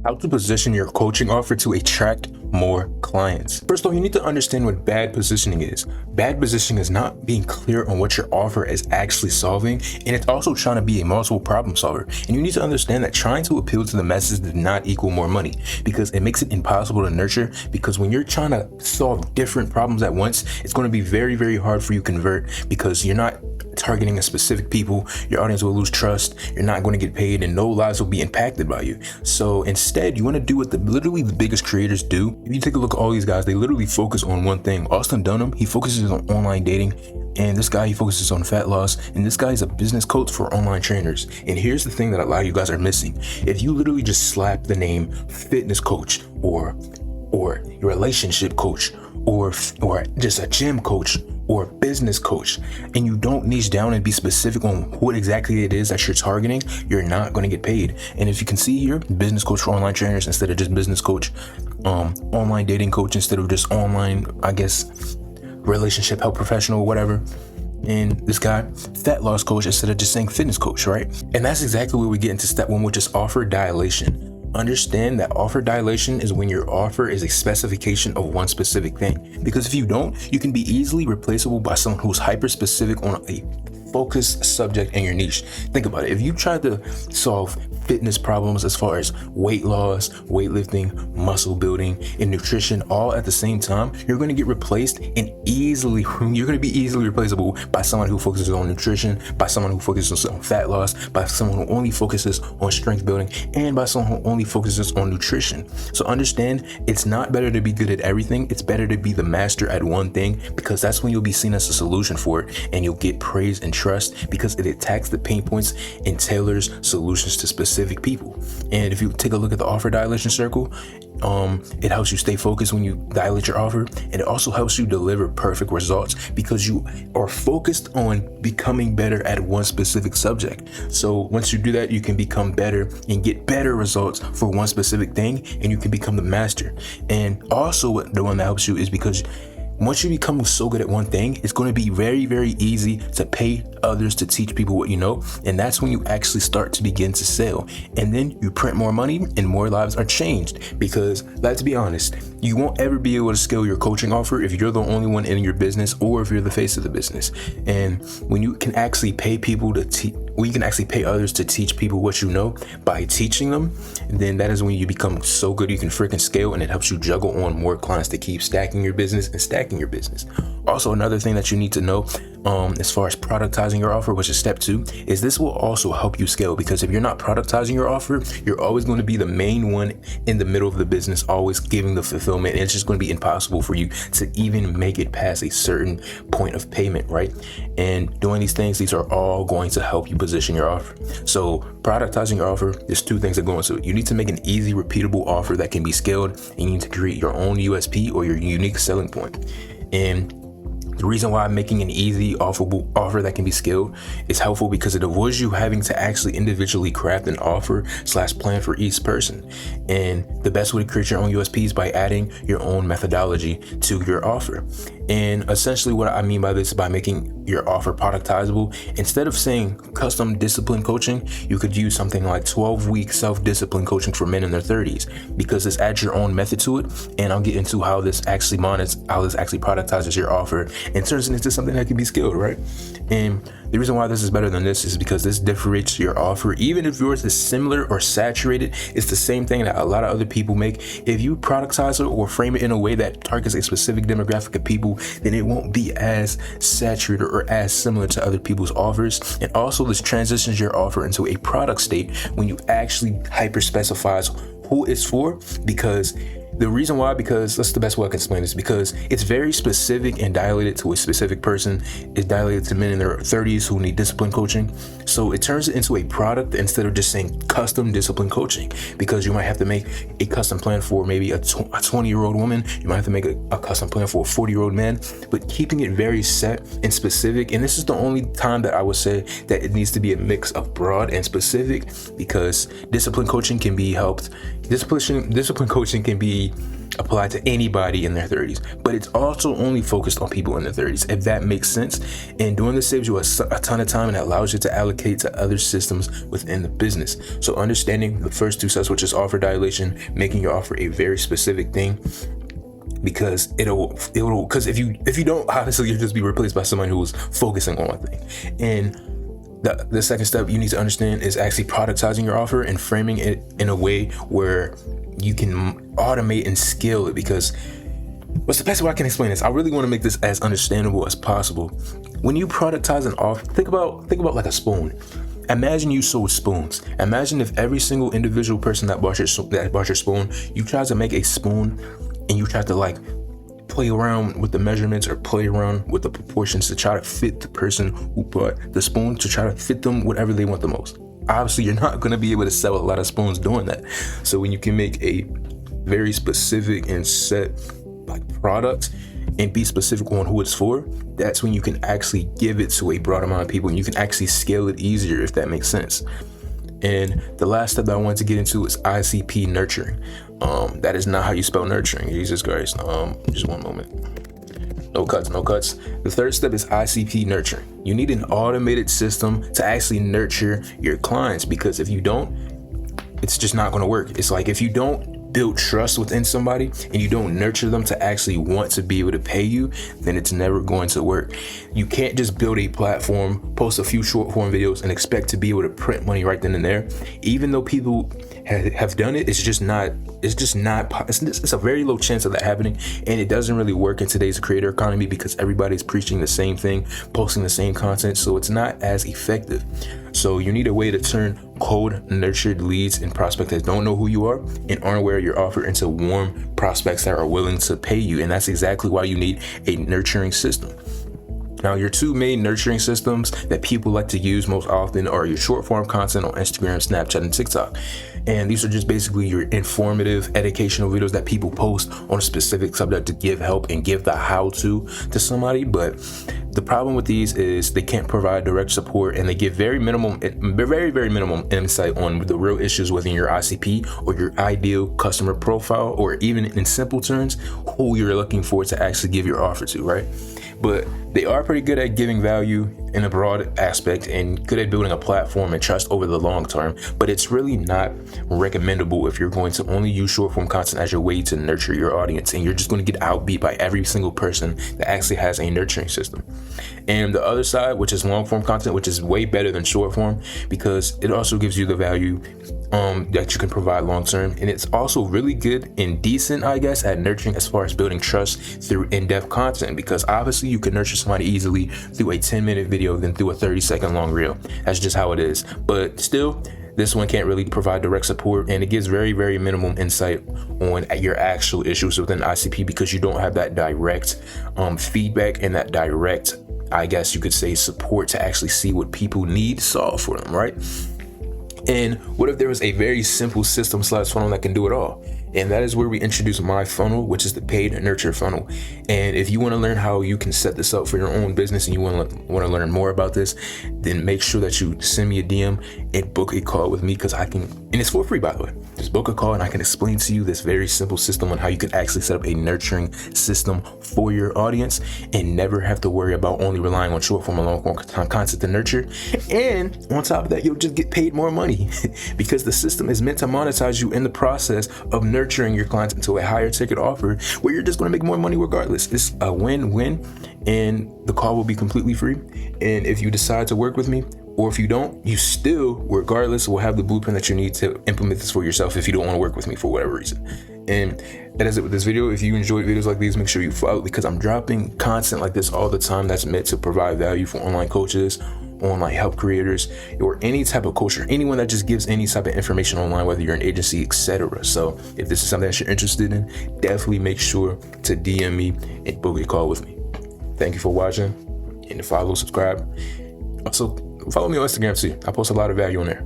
How to position your coaching offer to attract more clients. First off, you need to understand what bad positioning is. Bad positioning is not being clear on what your offer is actually solving, and it's also trying to be a multiple problem solver. And you need to understand that trying to appeal to the masses does not equal more money, because it makes it impossible to nurture. Because when you're trying to solve different problems at once, it's going to be very, very hard for you to convert, because you're not targeting a specific people. Your audience will lose trust. You're not going to get paid, and no lives will be impacted by you. So instead, you want to do what literally the biggest creators do. If you take a look at all these guys, they literally focus on one thing. Austin Dunham, he focuses on online dating, and this guy, he focuses on fat loss, and this guy is a business coach for online trainers. And here's the thing that a lot of you guys are missing. If you literally just slap the name fitness coach or relationship coach or just a gym coach or business coach, and you don't niche down and be specific on what exactly it is that you're targeting, you're not going to get paid. And if you can see here, business coach for online trainers instead of just business coach, online dating coach instead of just online, I guess, relationship help professional, whatever. And this guy, fat loss coach instead of just saying fitness coach, right? And that's exactly where we get into step one, which is offer dilation. Understand that offer dilation is when your offer is a specification of one specific thing. Because if you don't, you can be easily replaceable by someone who's hyper specific on a focused subject in your niche. Think about it. If you try to solve fitness problems as far as weight loss, weightlifting, muscle building, and nutrition all at the same time, you're going to get replaced and you're going to be easily replaceable by someone who focuses on nutrition, by someone who focuses on fat loss, by someone who only focuses on strength building, and by someone who only focuses on nutrition. So understand, it's not better to be good at everything. It's better to be the master at one thing, because that's when you'll be seen as a solution for it, and you'll get praise and trust because it attacks the pain points and tailors solutions to specific people. And if you take a look at the offer dilation circle, it helps you stay focused when you dilate your offer, and it also helps you deliver perfect results because you are focused on becoming better at one specific subject. So once you do that, you can become better and get better results for one specific thing, and you can become the master. And also the one that helps you is because once you become so good at one thing, it's going to be very, very easy to pay others to teach people what you know. And that's when you actually start to begin to sell. And then you print more money and more lives are changed. Because let's be honest, you won't ever be able to scale your coaching offer if you're the only one in your business or if you're the face of the business. And when you can actually pay people when you can actually pay others to teach people what you know by teaching them, then that is when you become so good you can freaking scale, and it helps you juggle on more clients to keep stacking your business and stacking your business. Also, another thing that you need to know as far as productizing your offer, which is step 2, is this will also help you scale, because if you're not productizing your offer, you're always going to be the main one in the middle of the business, always giving the fulfillment, and it's just going to be impossible for you to even make it past a certain point of payment, right? And doing these things, these are all going to help you position your offer. So productizing your offer, there's 2 things that go into it. You need to make an easy, repeatable offer that can be scaled, and you need to create your own USP or your unique selling point. And the reason why I'm making an easy offer that can be scaled is helpful because it avoids you having to actually individually craft an offer / plan for each person. And the best way to create your own USP is by adding your own methodology to your offer. And essentially what I mean by this is by making your offer productizable. Instead of saying custom discipline coaching, you could use something like 12-week self-discipline coaching for men in their 30s, because this adds your own method to it. And I'll get into how this actually productizes your offer and turns it into something that can be scaled, right? And the reason why this is better than this is because this differentiates your offer. Even if yours is similar or saturated, it's the same thing that a lot of other people make. If you productize it or frame it in a way that targets a specific demographic of people, then it won't be as saturated or as similar to other people's offers. And also, this transitions your offer into a product state when you actually hyper specifies who it's for. Because the reason why, because that's the best way I can explain this, because it's very specific and dilated to a specific person. It's dilated to men in their 30s who need discipline coaching. So it turns it into a product instead of just saying custom discipline coaching, because you might have to make a custom plan for maybe a 20-year-old woman. You might have to make a custom plan for a 40-year-old man, but keeping it very set and specific. And this is the only time that I would say that it needs to be a mix of broad and specific, because discipline coaching can be helped Discipline coaching can be applied to anybody in their 30s, but it's also only focused on people in their 30s, if that makes sense. And doing this saves you a ton of time and allows you to allocate to other systems within the business. So understanding the first two steps, which is offer dilation, making your offer a very specific thing, because because if you don't, obviously you'll just be replaced by someone who's focusing on one thing. And the second step you need to understand is actually productizing your offer and framing it in a way where you can automate and scale it. Because what's the best way I can explain this? I really want to make this as understandable as possible. When you productize an offer, think about like a spoon. Imagine you sold spoons. Imagine if every single individual person that bought your spoon, you tried to make a spoon and you tried to like play around with the measurements or play around with the proportions to try to fit the person who bought the spoon, to try to fit them whatever they want the most. Obviously, you're not going to be able to sell a lot of spoons doing that. So when you can make a very specific and set like product and be specific on who it's for, that's when you can actually give it to a broad amount of people, and you can actually scale it easier, if that makes sense. And the last step that I wanted to get into is ICP nurturing. That is not how you spell nurturing. Jesus Christ. Just one moment. No cuts. The third step is ICP nurturing. You need an automated system to actually nurture your clients, because if you don't, it's just not going to work. It's like if you don't build trust within somebody and you don't nurture them to actually want to be able to pay you, then it's never going to work. You can't just build a platform, post a few short form videos and expect to be able to print money right then and there. Even though people have done it, it's a very low chance of that happening, and it doesn't really work in today's creator economy because everybody's preaching the same thing, posting the same content, so it's not as effective. So you need a way to turn cold nurtured leads and prospects that don't know who you are and aren't aware of your offer into warm prospects that are willing to pay you. And that's exactly why you need a nurturing system. Now, your two main nurturing systems that people like to use most often are your short form content on Instagram, Snapchat, and TikTok. And these are just basically your informative, educational videos that people post on a specific subject to give help and give the how-to to somebody. But the problem with these is they can't provide direct support, and they give very minimum insight on the real issues within your ICP or your ideal customer profile, or even in simple terms, who you're looking for to actually give your offer to, right? But they are pretty good at giving value in a broad aspect and good at building a platform and trust over the long term. But it's really not recommendable if you're going to only use short form content as your way to nurture your audience, and you're just going to get outbeat by every single person that actually has a nurturing system. And the other side, which is long form content, which is way better than short form because it also gives you the value that you can provide long term, and it's also really good and decent, I guess, at nurturing as far as building trust through in-depth content, because obviously you can nurture somebody easily through a 10-minute video than through a 30-second long reel. That's just how it is. But still, this one can't really provide direct support, and it gives very, very minimum insight on your actual issues within ICP because you don't have that direct feedback and that direct, I guess you could say, support to actually see what people need solved for them, right? And what if there was a very simple system / funnel that can do it all? And that is where we introduce my funnel, which is the paid nurture funnel. And if you want to learn how you can set this up for your own business and you want to learn more about this, then make sure that you send me a DM and book a call with me, because I can, and it's for free, by the way. Just book a call and I can explain to you this very simple system on how you can actually set up a nurturing system for your audience and never have to worry about only relying on short form and long form content to nurture. And on top of that, you'll just get paid more money because the system is meant to monetize you in the process of nurturing your clients into a higher ticket offer where you're just going to make more money regardless. It's a win-win, and the call will be completely free. And if you decide to work with me, or if you don't, you still, regardless, will have the blueprint that you need to implement this for yourself if you don't want to work with me for whatever reason. And that is it with this video. If you enjoyed videos like these, make sure you follow, because I'm dropping content like this all the time that's meant to provide value for online coaches, online help creators, or any type of coach, or anyone that just gives any type of information online, whether you're an agency, etc. So if this is something that you're interested in, definitely make sure to DM me and book a call with me. Thank you for watching, and to follow, subscribe. Also, follow me on Instagram too. I post a lot of value on there.